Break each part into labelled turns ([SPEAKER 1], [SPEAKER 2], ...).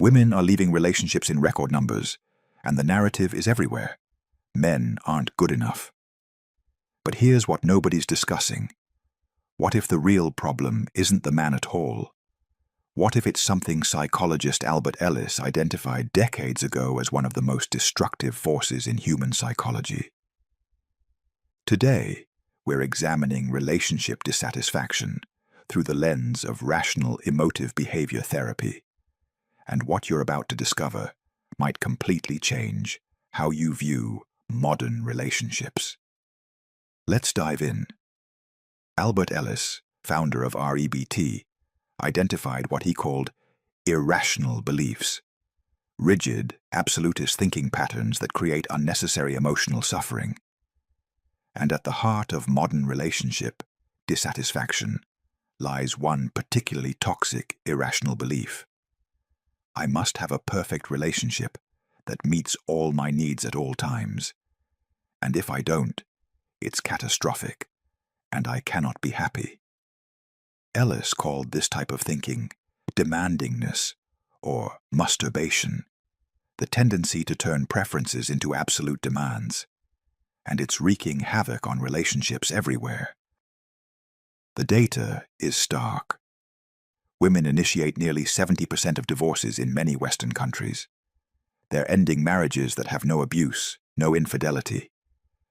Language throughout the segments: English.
[SPEAKER 1] Women are leaving relationships in record numbers, and the narrative is everywhere. Men aren't good enough. But here's what nobody's discussing. What if the real problem isn't the man at all? What if it's something psychologist Albert Ellis identified decades ago as one of the most destructive forces in human psychology? Today, we're examining relationship dissatisfaction through the lens of rational emotive behavior therapy. And what you're about to discover might completely change how you view modern relationships. Let's dive in. Albert Ellis, founder of REBT, identified what he called irrational beliefs, rigid, absolutist thinking patterns that create unnecessary emotional suffering. And at the heart of modern relationship dissatisfaction lies one particularly toxic, irrational belief. I must have a perfect relationship that meets all my needs at all times. And if I don't, it's catastrophic, and I cannot be happy. Ellis called this type of thinking demandingness or masturbation, the tendency to turn preferences into absolute demands, and it's wreaking havoc on relationships everywhere. The data is stark. Women initiate nearly 70% of divorces in many Western countries. They're ending marriages that have no abuse, no infidelity,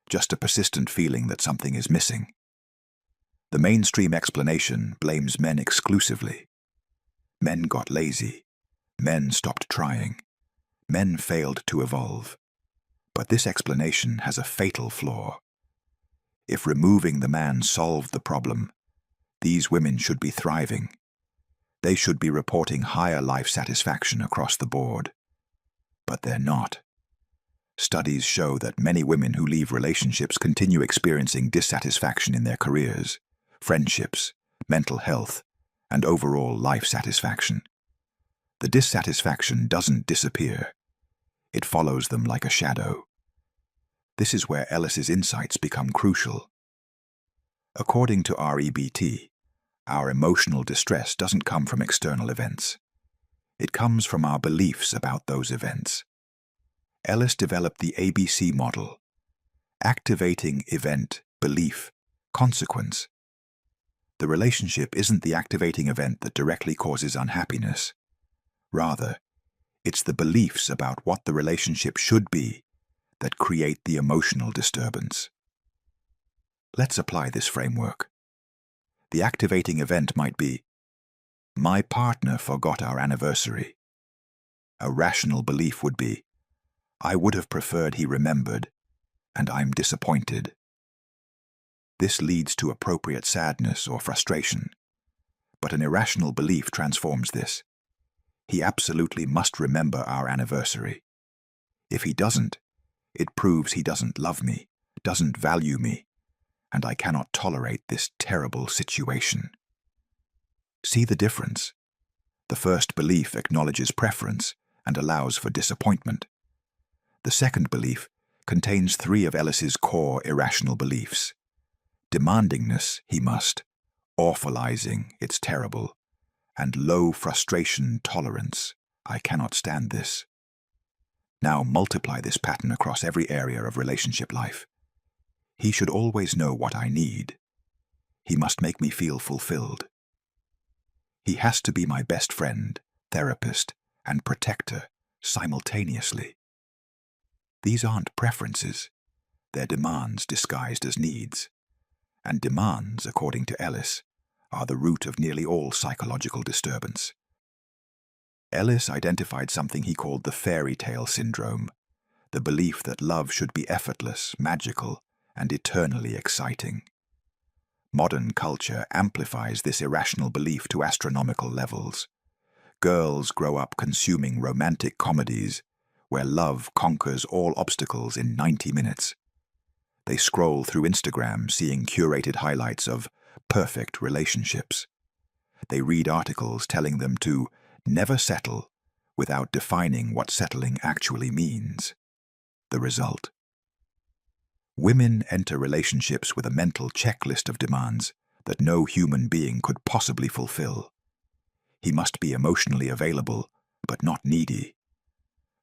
[SPEAKER 1] just a persistent feeling that something is missing. The mainstream explanation blames men exclusively. Men got lazy. Men stopped trying. Men failed to evolve. But this explanation has a fatal flaw. If removing the man solved the problem, these women should be thriving. They should be reporting higher life satisfaction across the board. But they're not. Studies show that many women who leave relationships continue experiencing dissatisfaction in their careers, friendships, mental health, and overall life satisfaction. The dissatisfaction doesn't disappear. It follows them like a shadow. This is where Ellis's insights become crucial. According to REBT, our emotional distress doesn't come from external events. It comes from our beliefs about those events. Ellis developed the ABC model: activating event, belief, consequence. The relationship isn't the activating event that directly causes unhappiness. Rather, it's the beliefs about what the relationship should be that create the emotional disturbance. Let's apply this framework. The activating event might be, my partner forgot our anniversary. A rational belief would be, I would have preferred he remembered, and I'm disappointed. This leads to appropriate sadness or frustration, but an irrational belief transforms this. He absolutely must remember our anniversary. If he doesn't, it proves he doesn't love me, doesn't value me, and I cannot tolerate this terrible situation. See the difference? The first belief acknowledges preference and allows for disappointment. The second belief contains three of Ellis's core irrational beliefs. Demandingness, he must, awfulizing, it's terrible, and low frustration tolerance, I cannot stand this. Now multiply this pattern across every area of relationship life. He should always know what I need. He must make me feel fulfilled. He has to be my best friend, therapist, and protector simultaneously. These aren't preferences. They're demands disguised as needs. And demands, according to Ellis, are the root of nearly all psychological disturbance. Ellis identified something he called the fairy tale syndrome, the belief that love should be effortless, magical, and eternally exciting. Modern culture amplifies this irrational belief to astronomical levels. Girls grow up consuming romantic comedies where love conquers all obstacles in 90 minutes. They scroll through Instagram seeing curated highlights of perfect relationships. They read articles telling them to never settle without defining what settling actually means. The result: women enter relationships with a mental checklist of demands that no human being could possibly fulfill. He must be emotionally available, but not needy,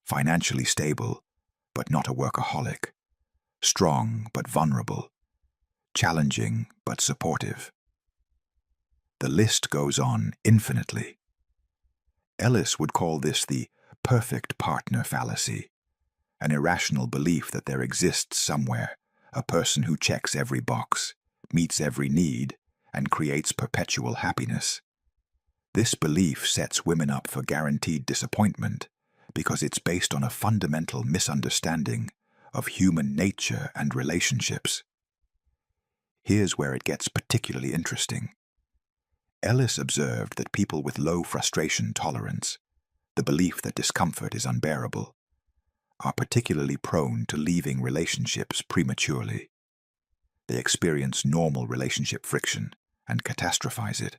[SPEAKER 1] financially stable, but not a workaholic, strong but vulnerable, challenging but supportive. The list goes on infinitely. Ellis would call this the perfect partner fallacy, an irrational belief that there exists somewhere a person who checks every box, meets every need, and creates perpetual happiness. This belief sets women up for guaranteed disappointment because it's based on a fundamental misunderstanding of human nature and relationships. Here's where it gets particularly interesting. Ellis observed that people with low frustration tolerance, the belief that discomfort is unbearable, are particularly prone to leaving relationships prematurely. They experience normal relationship friction and catastrophize it.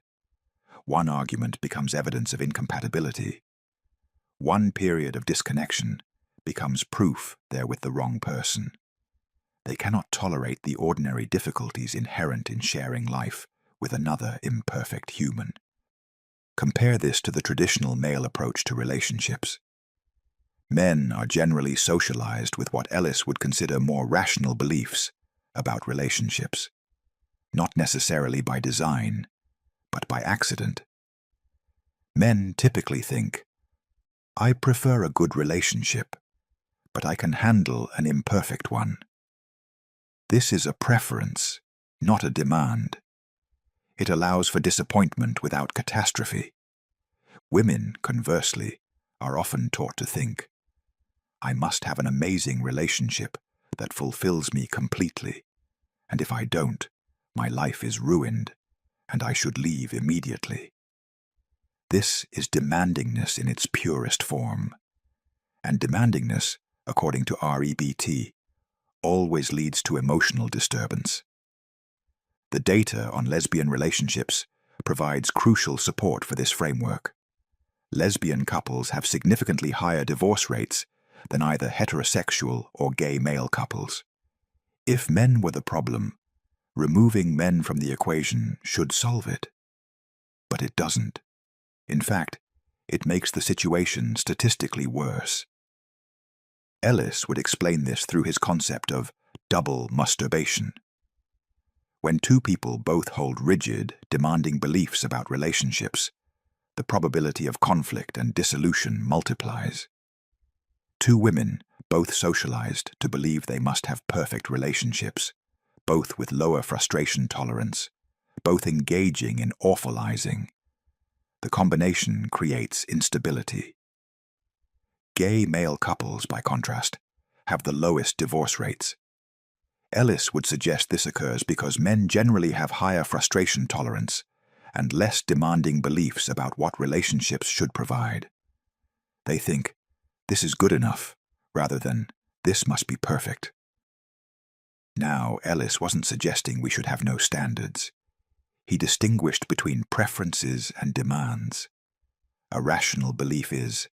[SPEAKER 1] One argument becomes evidence of incompatibility. One period of disconnection becomes proof they're with the wrong person. They cannot tolerate the ordinary difficulties inherent in sharing life with another imperfect human. Compare this to the traditional male approach to relationships. Men are generally socialized with what Ellis would consider more rational beliefs about relationships, not necessarily by design, but by accident. Men typically think, I prefer a good relationship, but I can handle an imperfect one. This is a preference, not a demand. It allows for disappointment without catastrophe. Women, conversely, are often taught to think, I must have an amazing relationship that fulfills me completely, and if I don't, my life is ruined, and I should leave immediately. This is demandingness in its purest form, and demandingness, according to REBT, always leads to emotional disturbance. The data on lesbian relationships provides crucial support for this framework. Lesbian couples have significantly higher divorce rates than either heterosexual or gay male couples. If men were the problem, removing men from the equation should solve it. But it doesn't. In fact, it makes the situation statistically worse. Ellis would explain this through his concept of double masturbation. When two people both hold rigid, demanding beliefs about relationships, the probability of conflict and dissolution multiplies. Two women, both socialized to believe they must have perfect relationships, both with lower frustration tolerance, both engaging in awfulizing. The combination creates instability. Gay male couples, by contrast, have the lowest divorce rates. Ellis would suggest this occurs because men generally have higher frustration tolerance and less demanding beliefs about what relationships should provide. They think, this is good enough, rather than, this must be perfect. Now, Ellis wasn't suggesting we should have no standards. He distinguished between preferences and demands. A rational belief is,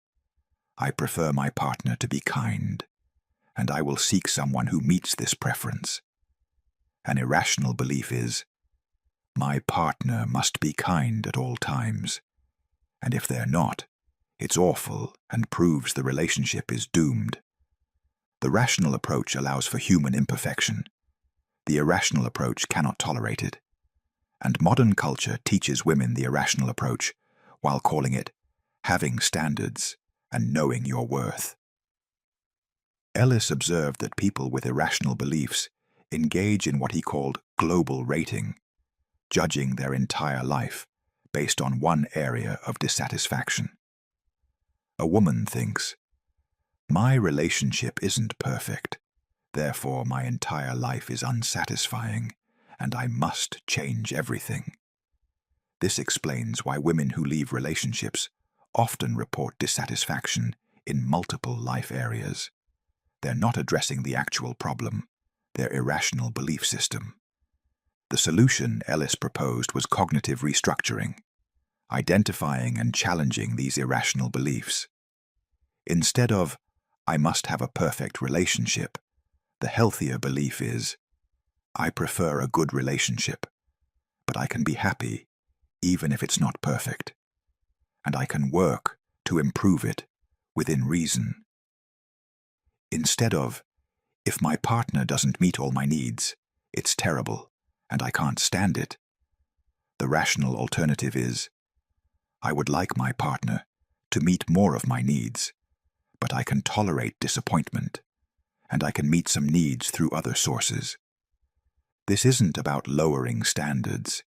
[SPEAKER 1] I prefer my partner to be kind, and I will seek someone who meets this preference. An irrational belief is, my partner must be kind at all times, and if they're not, it's awful and proves the relationship is doomed. The rational approach allows for human imperfection. The irrational approach cannot tolerate it. And modern culture teaches women the irrational approach while calling it having standards and knowing your worth. Ellis observed that people with irrational beliefs engage in what he called global rating, judging their entire life based on one area of dissatisfaction. A woman thinks, my relationship isn't perfect, therefore my entire life is unsatisfying, and I must change everything. This explains why women who leave relationships often report dissatisfaction in multiple life areas. They're not addressing the actual problem, their irrational belief system. The solution Ellis proposed was cognitive restructuring, identifying and challenging these irrational beliefs. Instead of, I must have a perfect relationship, the healthier belief is, I prefer a good relationship, but I can be happy even if it's not perfect. And I can work to improve it within reason. Instead of, if my partner doesn't meet all my needs, it's terrible, and I can't stand it, the rational alternative is, I would like my partner to meet more of my needs, but I can tolerate disappointment, and I can meet some needs through other sources. This isn't about lowering standards.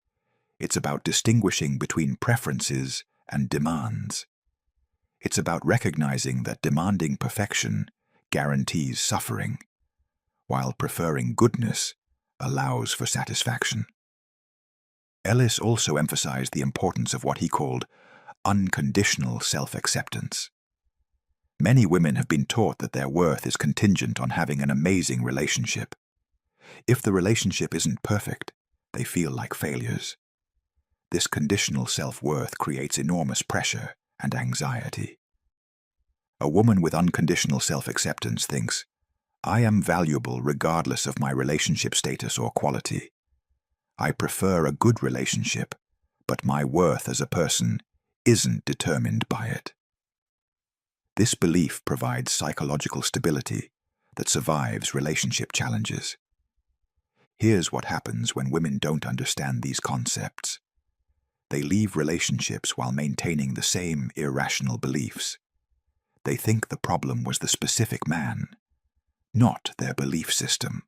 [SPEAKER 1] It's about distinguishing between preferences and demands. It's about recognizing that demanding perfection guarantees suffering, while preferring goodness allows for satisfaction. Ellis also emphasized the importance of what he called unconditional self-acceptance. Many women have been taught that their worth is contingent on having an amazing relationship. If the relationship isn't perfect, they feel like failures. This conditional self-worth creates enormous pressure and anxiety. A woman with unconditional self-acceptance thinks, I am valuable regardless of my relationship status or quality. I prefer a good relationship, but my worth as a person isn't determined by it. This belief provides psychological stability that survives relationship challenges. Here's what happens when women don't understand these concepts. They leave relationships while maintaining the same irrational beliefs. They think the problem was the specific man, not their belief system.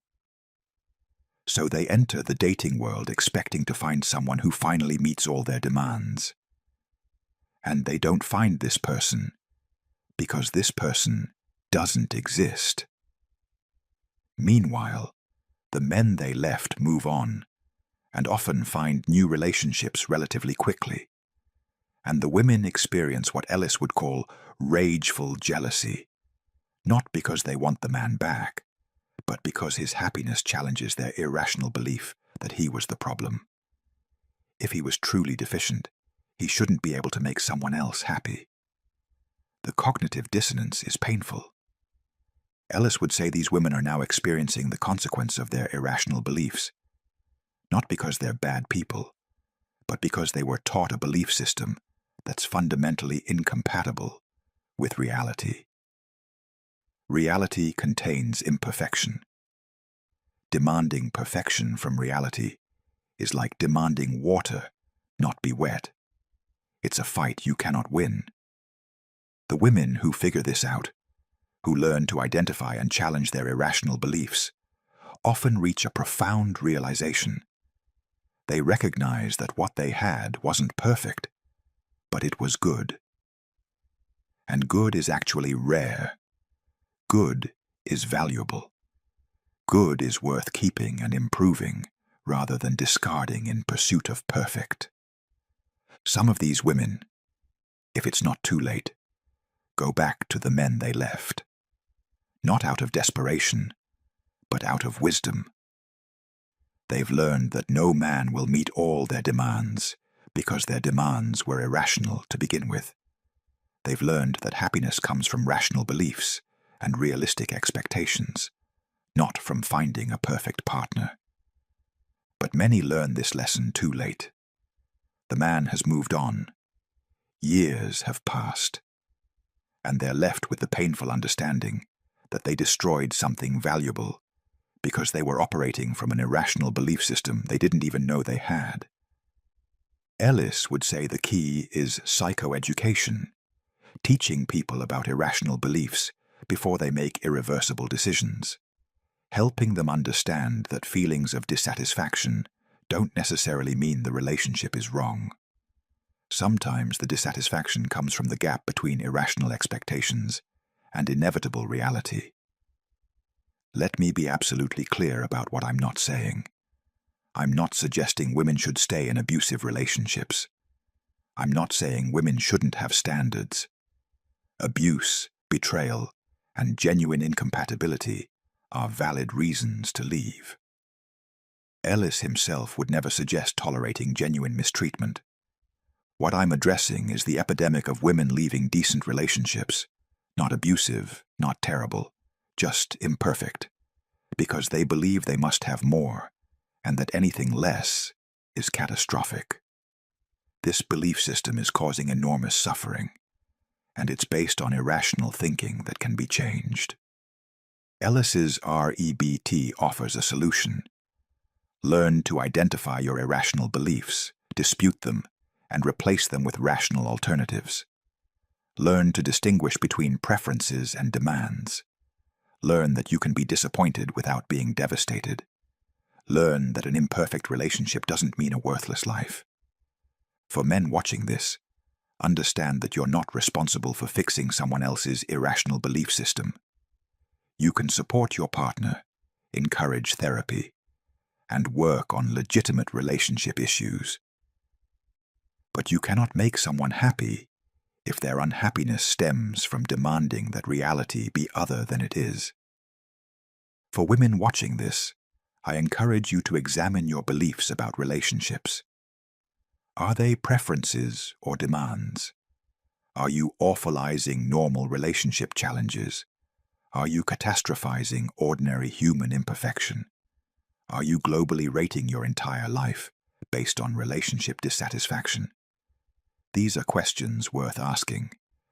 [SPEAKER 1] So they enter the dating world expecting to find someone who finally meets all their demands. And they don't find this person because this person doesn't exist. Meanwhile, the men they left move on and often find new relationships relatively quickly. And the women experience what Ellis would call rageful jealousy, not because they want the man back, but because his happiness challenges their irrational belief that he was the problem. If he was truly deficient, he shouldn't be able to make someone else happy. The cognitive dissonance is painful. Ellis would say these women are now experiencing the consequence of their irrational beliefs, not because they're bad people, but because they were taught a belief system that's fundamentally incompatible with reality. Reality contains imperfection. Demanding perfection from reality is like demanding water not be wet. It's a fight you cannot win. The women who figure this out, who learn to identify and challenge their irrational beliefs, often reach a profound realization. They recognize that what they had wasn't perfect, but it was good. And good is actually rare. Good is valuable. Good is worth keeping and improving rather than discarding in pursuit of perfect. Some of these women, if it's not too late, go back to the men they left. Not out of desperation, but out of wisdom. They've learned that no man will meet all their demands because their demands were irrational to begin with. They've learned that happiness comes from rational beliefs and realistic expectations, not from finding a perfect partner. But many learn this lesson too late. The man has moved on. Years have passed. And they're left with the painful understanding that they destroyed something valuable because they were operating from an irrational belief system they didn't even know they had. Ellis would say the key is psychoeducation, teaching people about irrational beliefs before they make irreversible decisions, helping them understand that feelings of dissatisfaction don't necessarily mean the relationship is wrong. Sometimes the dissatisfaction comes from the gap between irrational expectations and inevitable reality. Let me be absolutely clear about what I'm not saying. I'm not suggesting women should stay in abusive relationships. I'm not saying women shouldn't have standards. Abuse, betrayal, and genuine incompatibility are valid reasons to leave. Ellis himself would never suggest tolerating genuine mistreatment. What I'm addressing is the epidemic of women leaving decent relationships, not abusive, not terrible, just imperfect, because they believe they must have more, and that anything less is catastrophic. This belief system is causing enormous suffering, and it's based on irrational thinking that can be changed. Ellis's REBT offers a solution. Learn to identify your irrational beliefs, dispute them, and replace them with rational alternatives. Learn to distinguish between preferences and demands. Learn that you can be disappointed without being devastated. Learn that an imperfect relationship doesn't mean a worthless life. For men watching this, understand that you're not responsible for fixing someone else's irrational belief system. You can support your partner, encourage therapy, and work on legitimate relationship issues. But you cannot make someone happy if their unhappiness stems from demanding that reality be other than it is. For women watching this, I encourage you to examine your beliefs about relationships. Are they preferences or demands? Are you awfulizing normal relationship challenges? Are you catastrophizing ordinary human imperfection? Are you globally rating your entire life based on relationship dissatisfaction? These are questions worth asking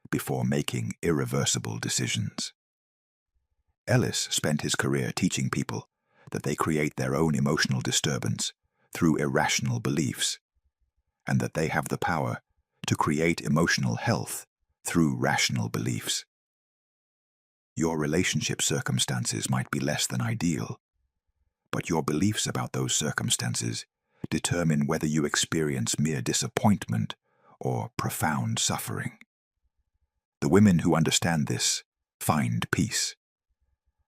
[SPEAKER 1] before making irreversible decisions. Ellis spent his career teaching people that they create their own emotional disturbance through irrational beliefs, and that they have the power to create emotional health through rational beliefs. Your relationship circumstances might be less than ideal, but your beliefs about those circumstances determine whether you experience mere disappointment or profound suffering. The women who understand this find peace,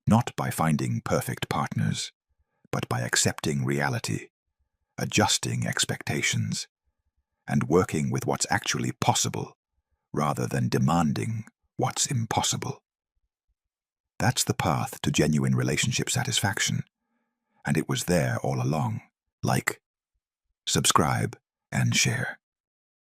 [SPEAKER 1] not by finding perfect partners, but by accepting reality, adjusting expectations, and working with what's actually possible rather than demanding what's impossible. That's the path to genuine relationship satisfaction, and it was there all along. Like, subscribe, and share.